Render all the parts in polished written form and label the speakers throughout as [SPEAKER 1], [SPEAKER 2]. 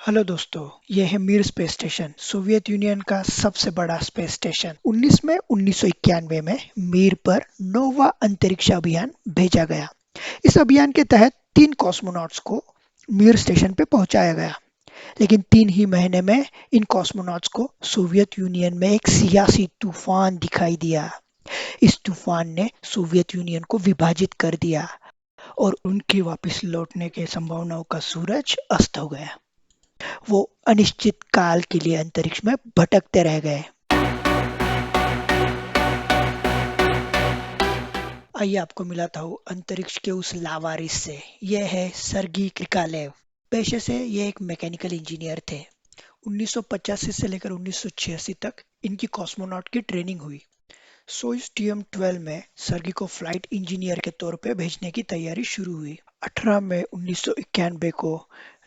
[SPEAKER 1] Hello दोस्तों, ये है Mir space station, Soviet union का सबसे बड़ा स्पेस स्टेशन। 19 मई 1991 में मीर पर नोवा अंतरिक्ष अभियान भेजा गया। इस अभियान के तहत 3 कॉस्मोनॉट्स को मीर स्टेशन पे पहुंचाया गया, लेकिन 3 ही महीने में इन कॉस्मोनॉट्स को सोवियत यूनियन में एक सियासी तूफान दिखाई दिया। इस तूफान ने सोवियत यूनियन को विभाजित कर दिया और उनके वापस लौटने के संभावनाओं का सूरज अस्त हो गया। वो अनिश्चित काल के लिए अंतरिक्ष में भटकते रह गए। आइए आपको मिलाता हूँ अंतरिक्ष के उस लावारिस से। यह है सर्गी क्रिकालेव। पेशे से ये एक मैकेनिकल इंजीनियर थे। 1985 से लेकर 1986 तक इनकी कॉस्मोनॉट की ट्रेनिंग हुई। सोयुज टीएम-12 में सर्गी को फ्लाइट इंजीनियर के तौर पे भेजने की तैयारी शुरू हुई। 18 मई 1991 को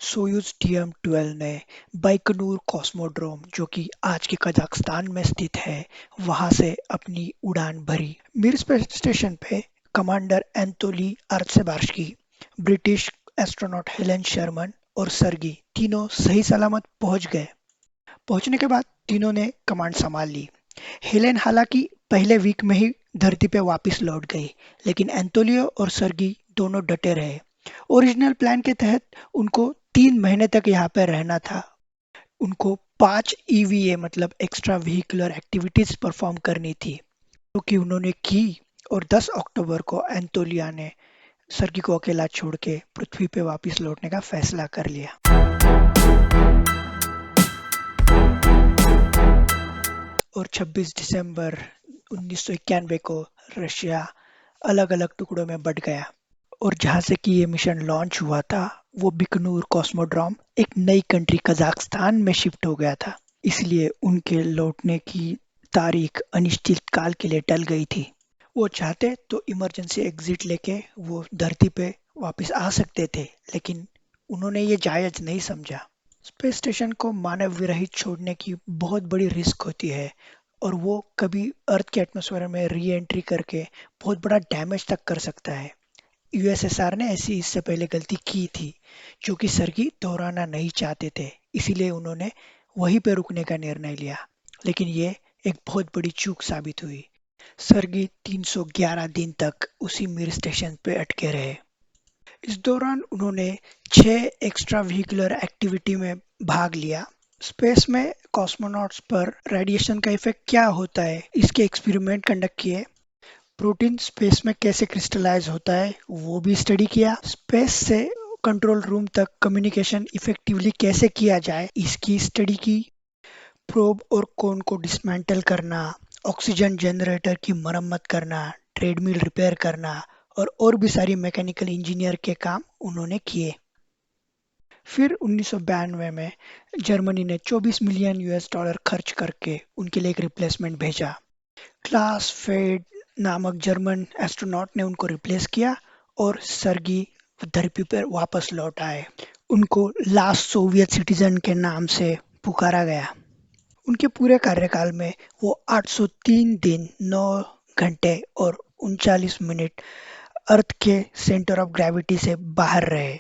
[SPEAKER 1] सोयुज टीएम-12 ने बाइकनूर कॉस्मोड्रोम, जो कि आज के कजाकिस्तान में स्थित है, वहां से अपनी उड़ान भरी। मिर स्पेस स्टेशन पे commander Anthony Artsebarsky, British astronaut Helen Sharman और सर्गी तीनों सही सलामत पहुंच गए। पहुंचने के बाद तीनों ने कमांड संभाल ली। हेलेन हालांकि पहले वीक में ही धरती पे वापस लौट गई, लेकिन एंतोलियो और सर्गी दोनों डटे रहे। ओरिजिनल प्लान के तहत उनको 3 महीने तक यहाँ पे रहना था। उनको 5 ईवीए मतलब एक्स्ट्रा व्हीकुलर एक्टिविटीज परफॉर्म करनी थी, जो कि उन्होंने की। और 10 अक्टूबर को एंतोलिया ने सर्गी को अकेला छोड़ के पृथ्वी पे वापस लौटने का फैसला कर लिया। और 26 दिसंबर 1991 को रशिया अलग-अलग टुकड़ों में बँट गया और जहाँ से कि ये मिशन लॉन्च हुआ था, वो बिकनूर कॉस्मोड्रोम एक नई कंट्री कजाकिस्तान में शिफ्ट हो गया था। इसलिए उनके लौटने की तारीख अनिश्चित काल के लिए टल गई थी। वो चाहते तो इमरजेंसी एग्जिट लेके वो धरती पे वापस आ सकते थे, लेकिन उन्होंने ये जायज नहीं समझा। स्पेस स्टेशन को मानव विरहित छोड़ने की बहुत बड़ी रिस्क होती है और वो कभी अर्थ के एटमॉस्फेयर में री एंट्री करके बहुत बड़ा डैमेज तक कर सकता है। यूएसएसआर ने ऐसी इससे पहले गलती की थी, जो कि सर्गी दोहराना नहीं चाहते थे। इसीलिए उन्होंने वहीं पे रुकने का निर्णय लिया, लेकिन ये एक बहुत बड़ी चूक साबित हुई। सर्गी 311 दिन तक उसी मिर स्टेशन पे अटके रहे। इस दौरान उन्होंने 6 एक्स्ट्रा व्हीकुलर एक्टिविटी में भाग लिया। स्पेस में कॉस्मोनॉट्स पर रेडिएशन का इफेक्ट क्या होता है, इसके एक्सपेरिमेंट कंडक्ट किए। प्रोटीन स्पेस में कैसे क्रिस्टलाइज होता है, वो भी स्टडी किया। स्पेस से कंट्रोल रूम तक कम्युनिकेशन इफेक्टिवली कैसे किया जाए, इसकी स्टडी की। प्रोब और कोन को डिसमेंटल करना, ऑक्सीजन जनरेटर की मरम्मत करना, ट्रेडमिल रिपेयर करना और भी सारी मैकेनिकल इंजीनियर के काम उन्होंने किए। फिर 1992 में जर्मनी ने 24 मिलियन यूएस डॉलर खर्च करके उनके लिए एक रिप्लेसमेंट भेजा। क्लास फेड नामक जर्मन एस्ट्रोनॉट ने उनको रिप्लेस किया और सर्गी धरती पर वापस लौट आए। उनको लास्ट सोवियत सिटीजन के नाम से पुकारा गया। उनके पूरे कार्यकाल में वो 803 दिन, 9 घंटे और 39 मिनट अर्थ के सेंटर ऑफ ग्रेविटी से बाहर रहे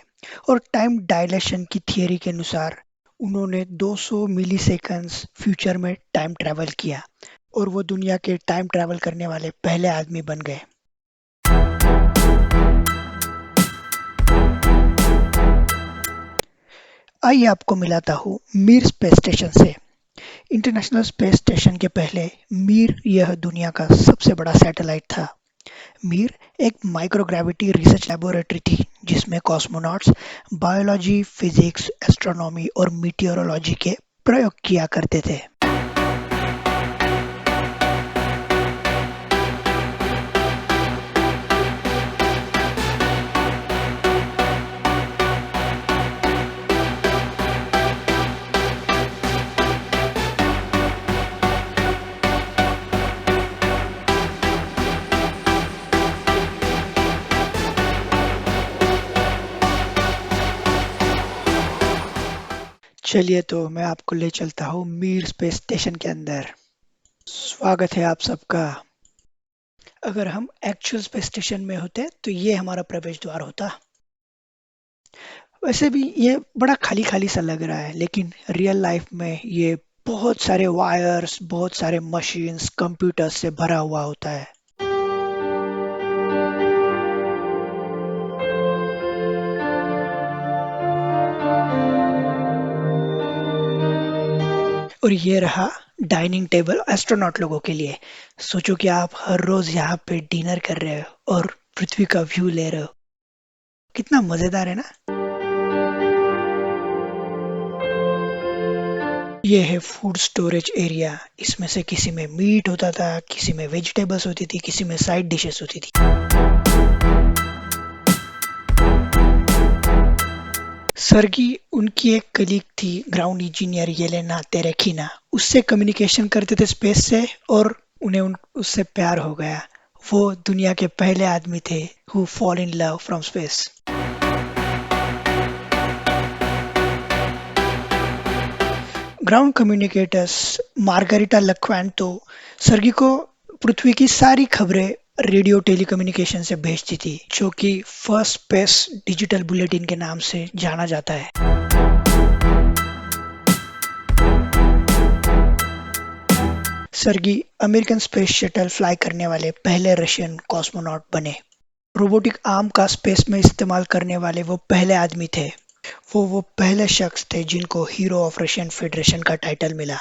[SPEAKER 1] और टाइम डायलेशन की थियरी के अनुसार उन्होंने 200 मिलीसेकंड्स फ्यूचर में टाइम ट्रैवल किया और वो दुनिया के टाइम ट्रैवल करने वाले पहले आदमी बन गए। आइए आपको मिलाता हूँ मीर स्पेस स्टेशन से। इंटरनेशनल स्पेस स्टेशन के पहले मीर यह दुनिया का सबसे बड़ा सैटेलाइट था। मीर एक माइक्रोग्रेविटी रिसर्च लेबोरेटरी थी, जिसमें कॉस्मोनॉट्स बायोलॉजी, फिजिक्स, एस्ट्रोनॉमी और मीटियोरोलॉजी के प्रयोग किया करते थे। चलिए तो मैं आपको ले चलता हूँ मीर स्पेस स्टेशन के अंदर। स्वागत है आप सबका। अगर हम एक्चुअल स्पेस स्टेशन में होते तो ये हमारा प्रवेश द्वार होता। वैसे भी ये बड़ा खाली खाली सा लग रहा है, लेकिन रियल लाइफ में ये बहुत सारे वायर्स, बहुत सारे मशीन्स, कंप्यूटर्स से भरा हुआ होता है। और ये रहा डाइनिंग टेबल एस्ट्रोनॉट लोगों के लिए। सोचो कि आप हर रोज यहाँ पे डिनर कर रहे हो और पृथ्वी का व्यू ले रहे हो। कितना मजेदार है ना। ये है फूड स्टोरेज एरिया। इसमें से किसी में मीट होता था, किसी में वेजिटेबल्स होती थी, किसी में साइड डिशेस होती थी। सर्गी उनकी एक कलीग थी, ग्राउंड इंजीनियर येलेना तेरेखिना। उससे कम्युनिकेशन करते थे स्पेस से, और उन्हें उससे प्यार हो गया। वो दुनिया के पहले आदमी थे who fall in love from space. Ground communicators Margarita Lakvanto Sergei को पृथ्वी की सारी खबरें रेडियो टेलीकम्युनिकेशन से भेजती थी, जो कि फर्स्ट स्पेस डिजिटल बुलेटिन के नाम से जाना जाता है। सर्गी अमेरिकन स्पेस शटल फ्लाई करने वाले पहले रशियन कॉस्मोनॉट बने। रोबोटिक आर्म का स्पेस में इस्तेमाल करने वाले वो पहले आदमी थे। वो पहले शख्स थे जिनको हीरो ऑफ रशियन फेडरेशन का टाइटल मिला।